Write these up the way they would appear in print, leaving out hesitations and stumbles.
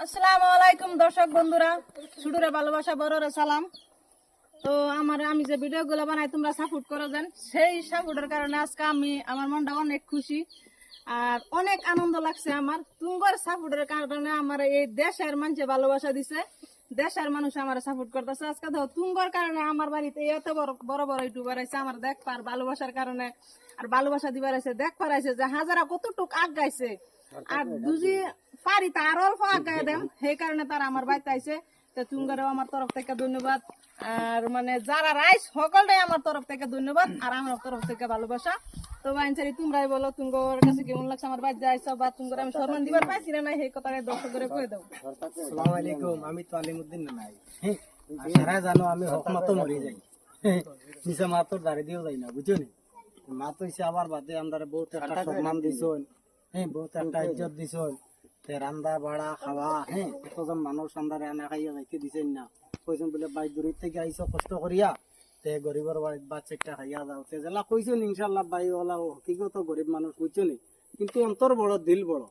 আসসালামু আলাইকুম দর্শক বন্ধুরা, ছোটরে ভালোবাসা বড়রে সালাম। তো আমি যে ভিডিওগুলো বানাই তোমরা সাপোর্ট করো দেন, সেই সাপোর্টের কারণে আজকে আমার মনটা অনেক খুশি আর অনেক আনন্দ লাগছে। আমার তুঙ্গর সাপোর্টের কারণে আমার এই দেশের মানুষে ভালোবাসা দিছে, দেশের মানুষ আমার সাপোর্ট করতেছে। আজকে ধর তুঙ্গর কারণে আমার বাড়িতে এত বড় বড় বড় ইউটিউবার আছে, আমার দেখবার ভালোবাসার কারণে আর ভালোবাসা দিবার আছে, দেখবার আছে যে হাজারা কতটুক আগ গাইছে আর দুজি পারি তার অল্প আগায় দেন, সেই কারণে তারা আমার বাড়িতে আইছে। তো তুঙ্গারও আমার তরফ থেকে ধন্যবাদ, আর মানে যারা রাইস সকলটাই আমার তরফ থেকে ধন্যবাদ আর আমার তরফ থেকে ভালোবাসা। তো বাইনসারি তোমরাই বলো তুঙ্গর কাছে কেমন লাগছে আমার বাড়িতে আইসো, বা তুঙ্গর আমি সম্মান দিবার পাইছি না সেই কথাটা দর্শক করে কয়ে দাও। আসসালামু আলাইকুম, আমি তো আলিমউদ্দিন নাই, সারা জানো আমি হক মতো মরি যাই, নিচে মাতর দাঁড়ি দিয়েও যাই না, বুঝছো নি। মা তো হইছে আবার বাদে আমরা বহুত একটা সম্মান দিছন, বহুত একটা ইজ্জত দিছন, রান্দা বাড়া খাওয়া, কতজন মানুষ আমরা রান্না খাইয়া যাইতে দিছেন না, কইছেন বলে বাই দূরের থেকে আইসো কষ্ট করিয়া তে গরিবের বাড়ির বাচ্চাটা খাইয়া যাও, তে জেলা কইছেন ইনশাল্লাহ বাই ওলা হকিগত গরিব মানুষ, বুঝছো নি। কিন্তু অন্তর বড়, দিল বড়,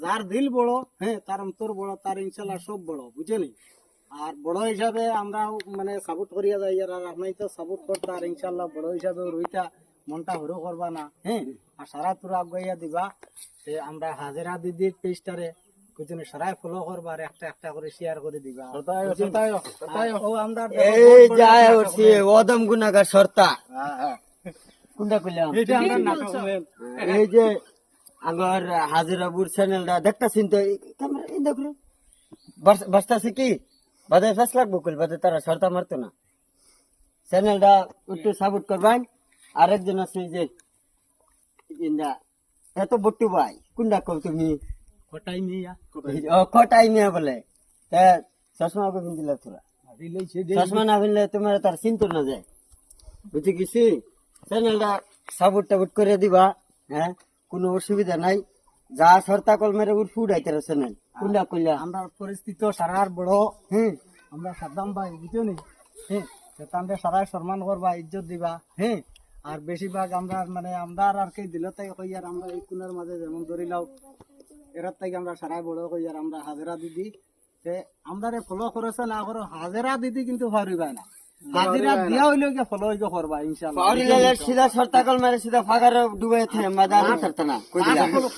যার দিল বড় তার অন্তর বড়, তার ইনশাল্লাহ সব বড়, বুঝছো নি। আর বড় হিসাবে আমরা মানে সাপোর্ট করিয়া যাই, আর আপনি তো সাপোর্ট করতে আর ইনশাল্লাহ বড় হিসাবে রইতা মনটা হরো করবা না, আর সারা তোরা আগাইয়া দিবা। আমরা হাজেরা দিদির পেজটারে বুঝছেন সারাই ফলো করবা আর একটা একটা করে শেয়ার করে দিবা। ও আমরা এই যায় হচ্ছে ওদম গুনাগার সর্তা কোনটা কইলাম, এই যে আগর হাজিরাবুর চ্যানেলটা দেখতাছিন তো, ক্যামেরা এই দেখো বাস্তাছে কি বাদে ফেস লাগবো কইল বাদে তারা সর্তা মারতো না। চ্যানেলটা একটু সাপোর্ট করবেন। আরেকজন আছে যে ইন্দা এত বট্টু ভাই কোনটা কও তুমি, কটাই মিয়া কটাই মিয়া বলে, চশমা পিন্ধিলে তোরা চশমা না পিনলে তোমার তার চিন্তা না যায়, বুঝে গেছি। চ্যানেলটা সাপোর্ট টাপোর্ট করে দিবা, কোনো অসুবিধা নাই। যা সর্তা কল মেরে উঠফু উঠাইতে চ্যানেল কোনটা কইলা। আমরা পরিস্থিতি সারার বড়, আমরা সাদ্দাম ভাই বুঝছো নি, সেখানে সারাই সম্মান করবা, ইজ্জত দিবা, আর বেশিরভাগ আমরা মানে আমরা আর কি দিল তাই কই আর আমরা এই কোণের মাঝে যেমন ধরি লাও এরার থেকে আমরা সারাই বড় কই আর আমরা হাজেরা দিদি আমরা ফলো করেছে না করো, হাজেরা দিদি কিন্তু পারিবা না, হাজিরা দিয়া হইলে ফলো হইকে করবা ইনশাআল্লাহ। সিধা সর্তা কল মেরে সিধা ফাঁকার ডুবে থাকতে না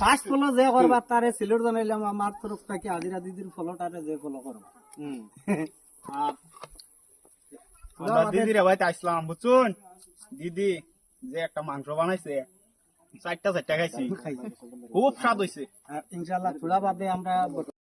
ফার্স্ট ফলো যে করবা তারে সিলেট জানাইলাম আমার তরফ থেকে হাজিরা দিদির ফলোটারে যে ফলো করবা। আর দিদির বাড়িতে আসলাম বুঝছুন, দিদি যে একটা মাংস বানাইছে চারটা খাইছি, খুব স্বাদ হয়েছে। ইনশাআল্লাহ থোড়া বাদে আমরা